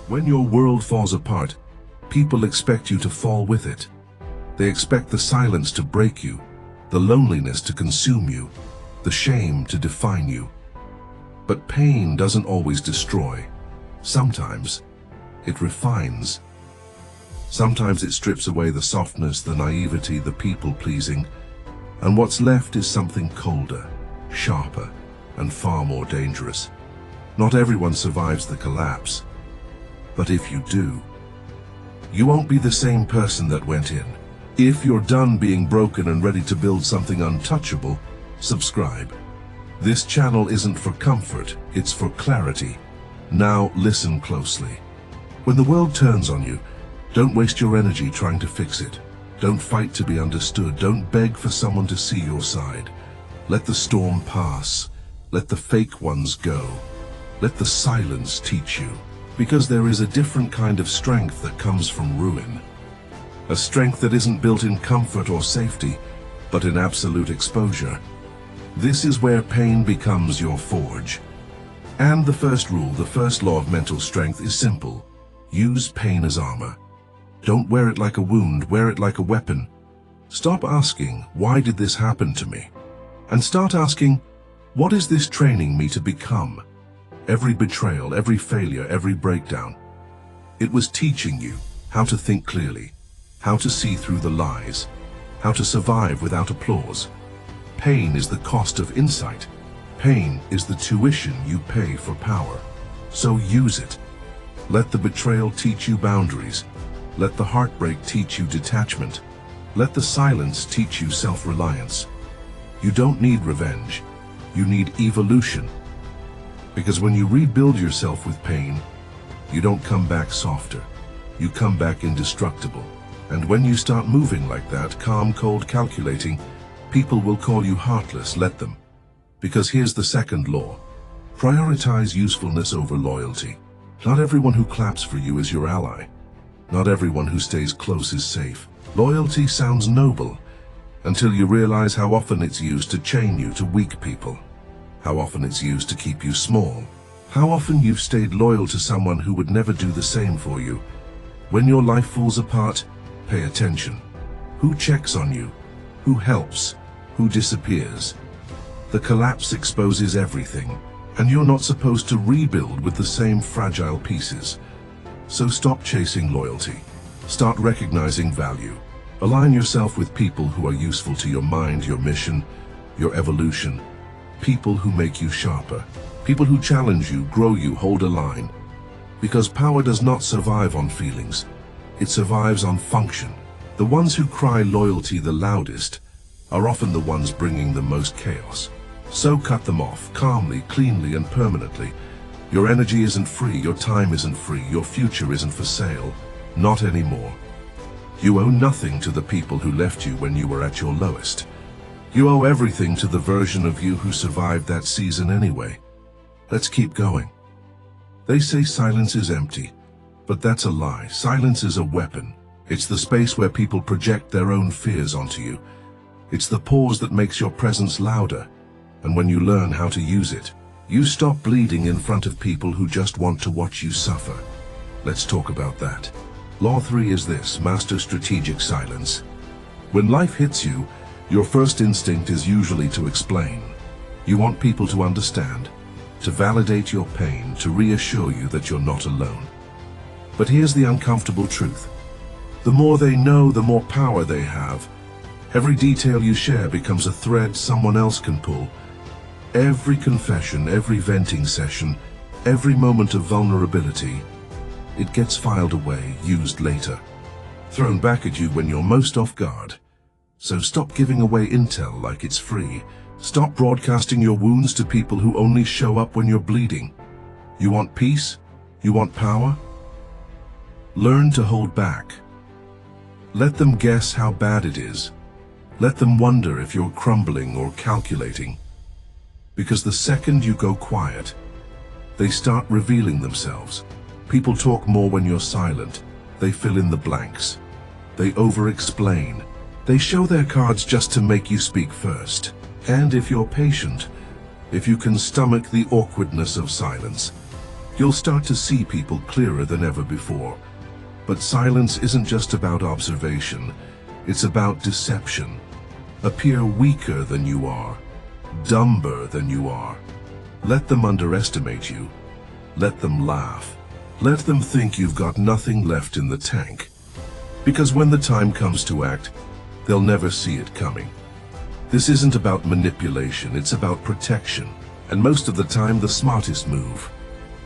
When your world falls apart, people expect you to fall with it. They expect the silence to break you, the loneliness to consume you, the shame to define you. But pain doesn't always destroy. Sometimes it refines. Sometimes it strips away the softness, the naivety, the people-pleasing, and what's left is something colder, sharper, and far more dangerous. Not everyone survives the collapse, but if you do, you won't be the same person that went in. If you're done being broken and ready to build something untouchable, subscribe. This channel isn't for comfort, it's for clarity. Now listen closely. When the world turns on you, don't waste your energy trying to fix it. Don't fight to be understood. Don't beg for someone to see your side. Let the storm pass. Let the fake ones go. Let the silence teach you. Because there is a different kind of strength that comes from ruin. A strength that isn't built in comfort or safety, but in absolute exposure. This is where pain becomes your forge. And the first rule, the first law of mental strength is simple. Use pain as armor. Don't wear it like a wound, wear it like a weapon. Stop asking, why did this happen to me? And start asking, what is this training me to become? Every betrayal, every failure, every breakdown. It was teaching you how to think clearly, how to see through the lies, how to survive without applause. Pain is the cost of insight. Pain is the tuition you pay for power. So use it. Let the betrayal teach you boundaries. Let the heartbreak teach you detachment. Let the silence teach you self-reliance. You don't need revenge. You need evolution. Because when you rebuild yourself with pain, you don't come back softer. You come back indestructible. And when you start moving like that, calm, cold, calculating, people will call you heartless. Let them. Because here's the second law. Prioritize usefulness over loyalty. Not everyone who claps for you is your ally. Not everyone who stays close is safe. Loyalty sounds noble until you realize how often it's used to chain you to weak people. How often it's used to keep you small. How often you've stayed loyal to someone who would never do the same for you. When your life falls apart, pay attention. Who checks on you? Who helps? Who disappears? The collapse exposes everything, and you're not supposed to rebuild with the same fragile pieces. So stop chasing loyalty. Start recognizing value. Align yourself with people who are useful to your mind, your mission, your evolution. People who make you sharper. People who challenge you, grow you, hold a line. Because power does not survive on feelings. It survives on function. The ones who cry loyalty the loudest are often the ones bringing the most chaos. So cut them off, calmly, cleanly, and permanently. Your energy isn't free, your time isn't free, your future isn't for sale. Not anymore. You owe nothing to the people who left you when you were at your lowest. You owe everything to the version of you who survived that season anyway. Let's keep going. They say silence is empty, but that's a lie. Silence is a weapon. It's the space where people project their own fears onto you. It's the pause that makes your presence louder. And when you learn how to use it, you stop bleeding in front of people who just want to watch you suffer. Let's talk about that. Law 3 is this: master strategic silence. When life hits you, your first instinct is usually to explain. You want people to understand, to validate your pain, to reassure you that you're not alone. But here's the uncomfortable truth. The more they know, the more power they have. Every detail you share becomes a thread someone else can pull. Every confession, every venting session, every moment of vulnerability, it gets filed away, used later, thrown back at you when you're most off guard. So stop giving away intel like it's free. Stop broadcasting your wounds to people who only show up when you're bleeding. You want peace? You want power? Learn to hold back. Let them guess how bad it is. Let them wonder if you're crumbling or calculating. Because the second you go quiet, they start revealing themselves. People talk more when you're silent. They fill in the blanks. They over-explain. They show their cards just to make you speak first. And if you're patient, if you can stomach the awkwardness of silence, You'll start to see people clearer than ever before. But silence isn't just about observation, it's about deception. Appear weaker than you are, dumber than you are. Let them underestimate you. Let them laugh. Let them think you've got nothing left in the tank. Because when the time comes to act, they'll never see it coming. This isn't about manipulation, it's about protection. And most of the time, the smartest move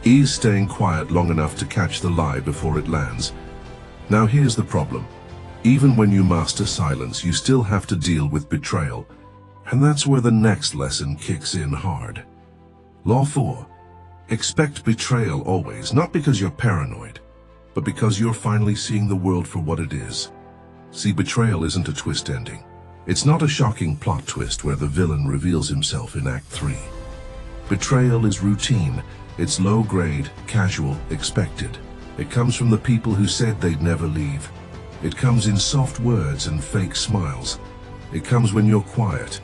is staying quiet long enough to catch the lie before it lands. Now here's the problem. Even when you master silence, you still have to deal with betrayal. And that's where the next lesson kicks in hard. Law 4. Expect betrayal always, not because you're paranoid, but because you're finally seeing the world for what it is. See, betrayal isn't a twist ending. It's not a shocking plot twist where the villain reveals himself in Act 3. Betrayal is routine. It's low-grade, casual, expected. It comes from the people who said they'd never leave. It comes in soft words and fake smiles. It comes when you're quiet,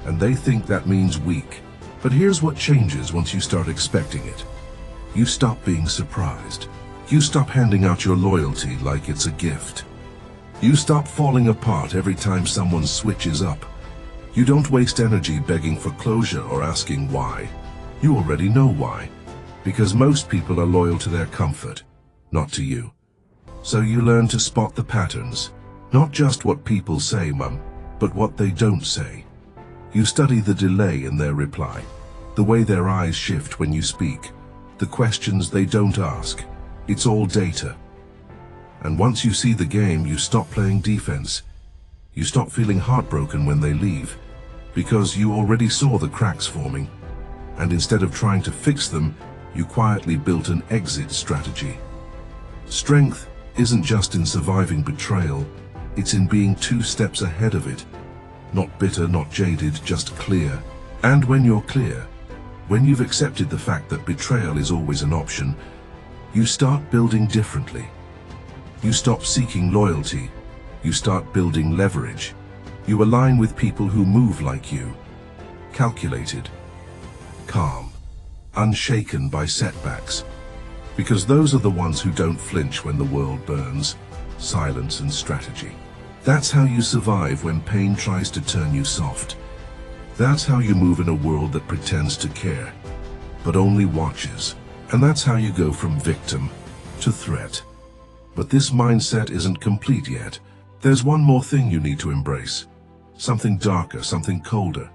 and they think that means weak. But here's what changes once you start expecting it. You stop being surprised. You stop handing out your loyalty like it's a gift. You stop falling apart every time someone switches up. You don't waste energy begging for closure or asking why. You already know why. Because most people are loyal to their comfort, not to you. So you learn to spot the patterns, not just what people say, Mum, but what they don't say. You study the delay in their reply, the way their eyes shift when you speak, the questions they don't ask. It's all data. And once you see the game, you stop playing defense. You stop feeling heartbroken when they leave, because you already saw the cracks forming. And instead of trying to fix them, you quietly built an exit strategy. Strength isn't just in surviving betrayal, it's in being 2 steps ahead of it. Not bitter, not jaded, just clear. And when you're clear, when you've accepted the fact that betrayal is always an option, you start building differently. You stop seeking loyalty. You start building leverage. You align with people who move like you. Calculated, calm, unshaken by setbacks. Because those are the ones who don't flinch when the world burns. Silence and strategy. That's how you survive when pain tries to turn you soft. That's how you move in a world that pretends to care, but only watches. And that's how you go from victim to threat. But this mindset isn't complete yet. There's one more thing you need to embrace. Something darker, something colder.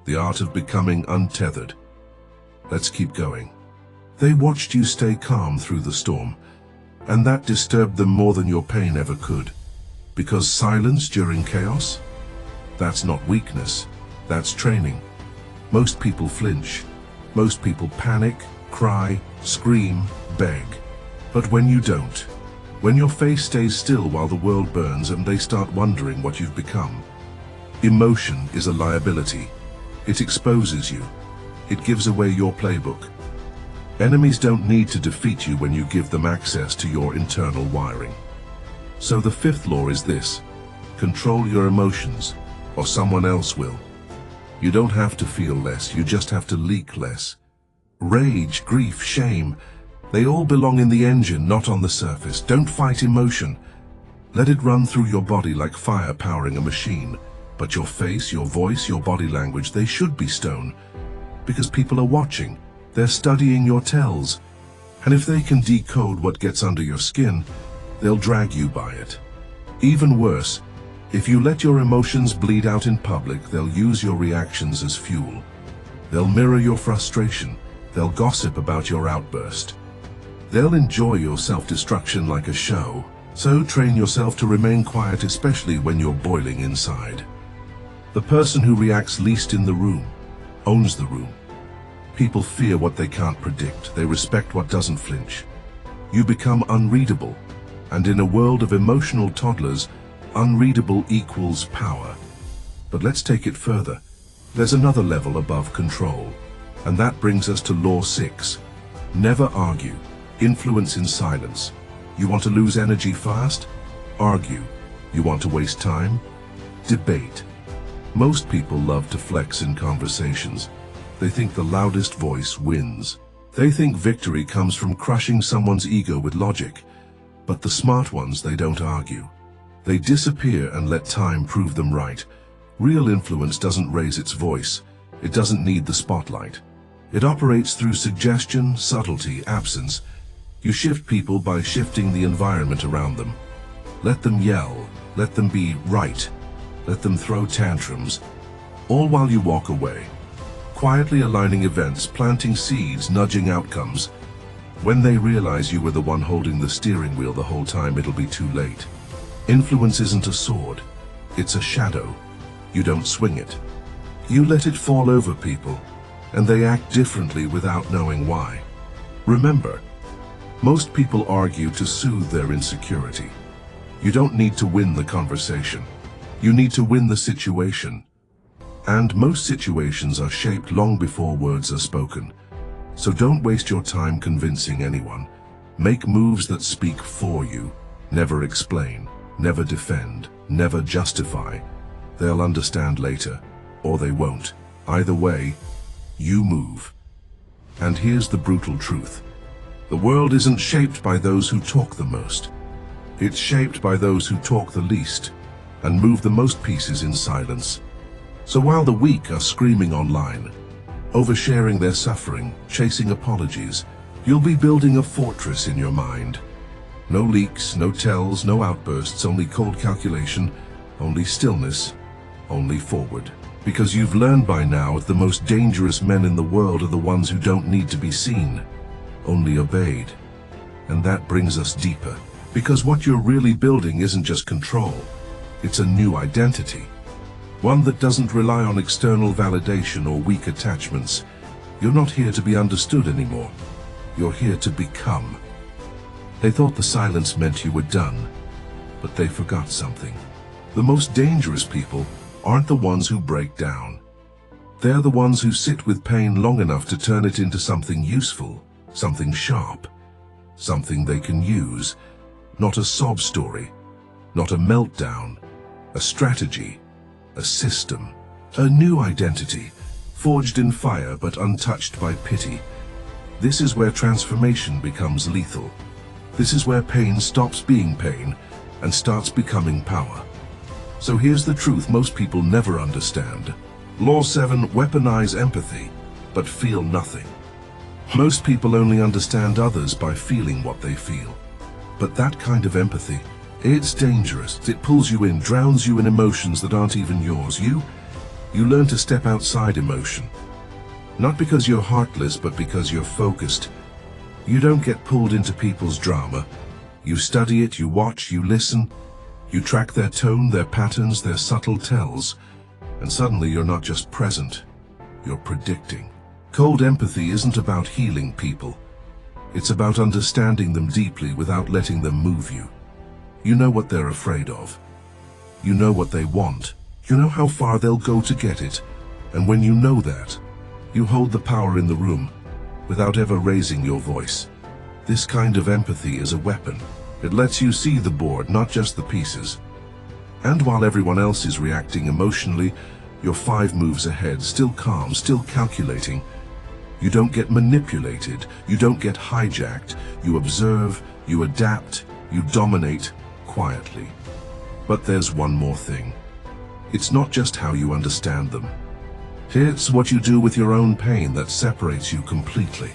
The art of becoming untethered. Let's keep going. They watched you stay calm through the storm, and that disturbed them more than your pain ever could. Because silence during chaos? That's not weakness, that's training. Most people flinch. Most people panic, cry, scream, beg. But when you don't, when your face stays still while the world burns and they start wondering what you've become, emotion is a liability. It exposes you. It gives away your playbook. Enemies don't need to defeat you when you give them access to your internal wiring. So the 5th law is this: control your emotions, or someone else will. You don't have to feel less, you just have to leak less. Rage, grief, shame, they all belong in the engine, not on the surface. Don't fight emotion. Let it run through your body like fire powering a machine. But your face, your voice, your body language, they should be stone. Because people are watching. They're studying your tells. And if they can decode what gets under your skin, they'll drag you by it. Even worse, if you let your emotions bleed out in public, they'll use your reactions as fuel. They'll mirror your frustration. They'll gossip about your outburst. They'll enjoy your self-destruction like a show. So train yourself to remain quiet, especially when you're boiling inside. The person who reacts least in the room owns the room. People fear what they can't predict. They respect what doesn't flinch. You become unreadable. And in a world of emotional toddlers, unreadable equals power. But let's take it further. There's another level above control. And that brings us to Law 6. Never argue. Influence in silence. You want to lose energy fast? Argue. You want to waste time? Debate. Most people love to flex in conversations. They think the loudest voice wins. They think victory comes from crushing someone's ego with logic, but the smart ones, they don't argue. They disappear and let time prove them right. Real influence doesn't raise its voice. It doesn't need the spotlight. It operates through suggestion, subtlety, absence. You shift people by shifting the environment around them. Let them yell, let them be right, let them throw tantrums, all while you walk away, quietly aligning events, planting seeds, nudging outcomes. When they realize you were the one holding the steering wheel the whole time, it'll be too late. Influence isn't a sword, it's a shadow. You don't swing it. You let it fall over people, and they act differently without knowing why. Remember, most people argue to soothe their insecurity. You don't need to win the conversation. You need to win the situation. And most situations are shaped long before words are spoken. So don't waste your time convincing anyone. Make moves that speak for you. Never explain, never defend, never justify. They'll understand later, or they won't. Either way, you move. And here's the brutal truth. The world isn't shaped by those who talk the most. It's shaped by those who talk the least and move the most pieces in silence. So while the weak are screaming online, oversharing their suffering, chasing apologies, you'll be building a fortress in your mind. No leaks, no tells, no outbursts, only cold calculation, only stillness, only forward. Because you've learned by now that the most dangerous men in the world are the ones who don't need to be seen, only obeyed. And that brings us deeper. Because what you're really building isn't just control, it's a new identity. One that doesn't rely on external validation or weak attachments. You're not here to be understood anymore. You're here to become. They thought the silence meant you were done, but they forgot something. The most dangerous people aren't the ones who break down. They're the ones who sit with pain long enough to turn it into something useful, something sharp, something they can use. Not a sob story, not a meltdown, a strategy, a system, a new identity, forged in fire but untouched by pity. This is where transformation becomes lethal. This is where pain stops being pain and starts becoming power. So here's the truth most people never understand. Law 7, weaponize empathy, but feel nothing. Most people only understand others by feeling what they feel. But that kind of empathy, it's dangerous. It pulls you in, drowns you in emotions that aren't even yours. You learn to step outside emotion. Not because you're heartless, but because you're focused. You don't get pulled into people's drama. You study it, you watch, you listen. You track their tone, their patterns, their subtle tells. And suddenly you're not just present, you're predicting. Cold empathy isn't about healing people. It's about understanding them deeply without letting them move you. You know what they're afraid of. You know what they want. You know how far they'll go to get it. And when you know that, you hold the power in the room without ever raising your voice. This kind of empathy is a weapon. It lets you see the board, not just the pieces. And while everyone else is reacting emotionally, you're 5 moves ahead, still calm, still calculating. You don't get manipulated, you don't get hijacked. You observe, you adapt, you dominate quietly. But there's one more thing. It's not just how you understand them. It's what you do with your own pain that separates you completely.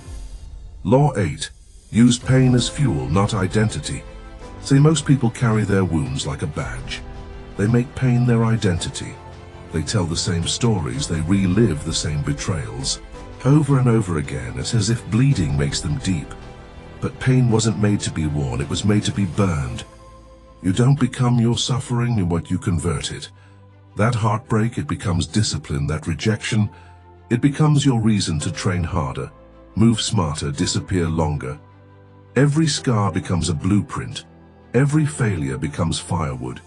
Law 8. Use pain as fuel, not identity. See, most people carry their wounds like a badge. They make pain their identity. They tell the same stories, they relive the same betrayals. Over and over again, it's as if bleeding makes them deep. But pain wasn't made to be worn, it was made to be burned. You don't become your suffering in what you convert it. That heartbreak, it becomes discipline. That rejection, it becomes your reason to train harder, move smarter, disappear longer. Every scar becomes a blueprint. Every failure becomes firewood.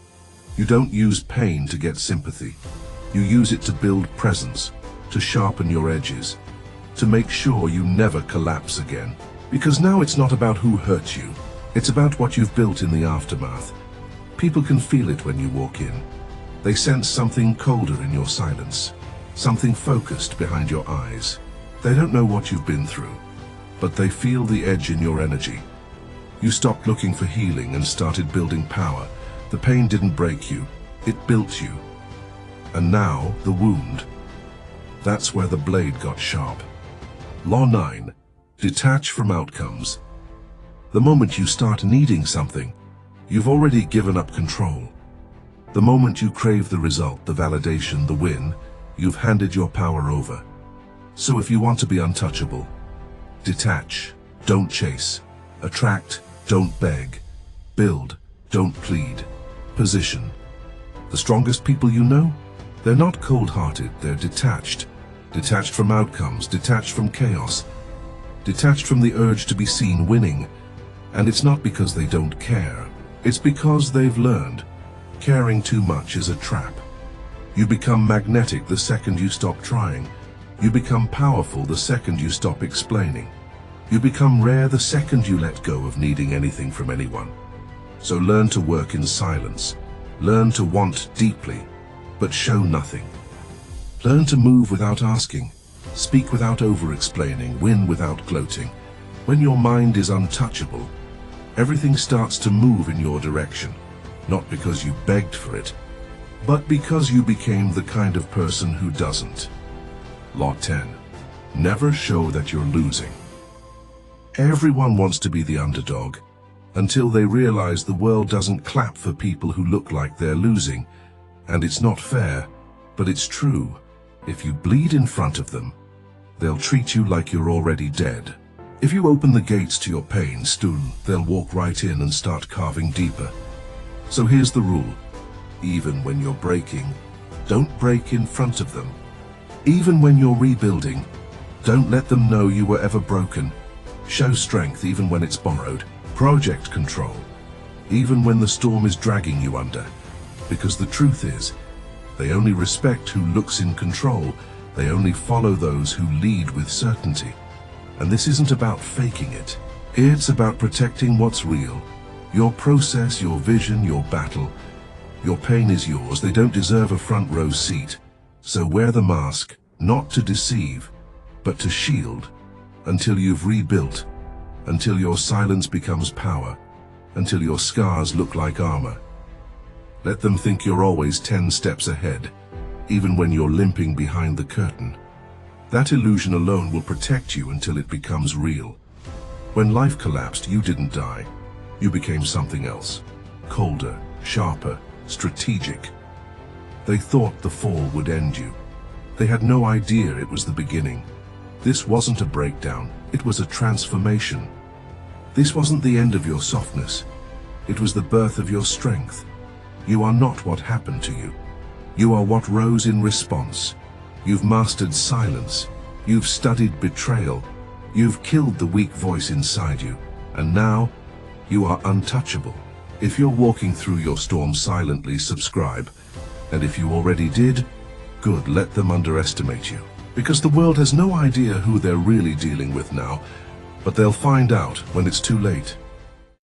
You don't use pain to get sympathy. You use it to build presence, to sharpen your edges, to make sure you never collapse again. Because now it's not about who hurt you. It's about what you've built in the aftermath. People can feel it when you walk in. They sense something colder in your silence, something focused behind your eyes. They don't know what you've been through. but they feel the edge in your energy. You stopped looking for healing and started building power. The pain didn't break you, it built you. And now, the wound. That's where the blade got sharp. Law 9. Detach from outcomes. The moment you start needing something, you've already given up control. The moment you crave the result, the validation, the win, you've handed your power over. So if you want to be untouchable, detach, don't chase. Attract, don't beg. Build, don't plead. Position. The strongest people you know? They're not cold-hearted, they're detached. Detached from outcomes, detached from chaos. Detached from the urge to be seen winning. And it's not because they don't care. It's because they've learned caring too much is a trap. You become magnetic the second you stop trying. You become powerful the second you stop explaining. You become rare the second you let go of needing anything from anyone. So learn to work in silence. Learn to want deeply, but show nothing. Learn to move without asking. Speak without over-explaining. Win without gloating. When your mind is untouchable, everything starts to move in your direction. Not because you begged for it, but because you became the kind of person who doesn't. Law 10. Never show that you're losing. Everyone wants to be the underdog, until they realize the world doesn't clap for people who look like they're losing. And it's not fair, but it's true. If you bleed in front of them, they'll treat you like you're already dead. If you open the gates to your pain, soon they'll walk right in and start carving deeper. So here's the rule. Even when you're breaking, don't break in front of them. Even when you're rebuilding, don't let them know you were ever broken. Show strength even when it's borrowed. Project control, even when the storm is dragging you under. Because the truth is, they only respect who looks in control. They only follow those who lead with certainty. And this isn't about faking it. It's about protecting what's real. Your process, your vision, your battle. Your pain is yours. They don't deserve a front row seat. So wear the mask, not to deceive, but to shield, until you've rebuilt, until your silence becomes power, until your scars look like armor. Let them think you're always 10 steps ahead, even when you're limping behind the curtain. That illusion alone will protect you until it becomes real. When life collapsed, you didn't die. You became something else. Colder, sharper, strategic. They thought the fall would end you. They had no idea it was the beginning. This wasn't a breakdown, it was a transformation. This wasn't the end of your softness. It was the birth of your strength. You are not what happened to you. You are what rose in response. You've mastered silence. You've studied betrayal. You've killed the weak voice inside you. And now, you are untouchable. If you're walking through your storm silently, subscribe. And if you already did, good, let them underestimate you. Because the world has no idea who they're really dealing with now, but they'll find out when it's too late.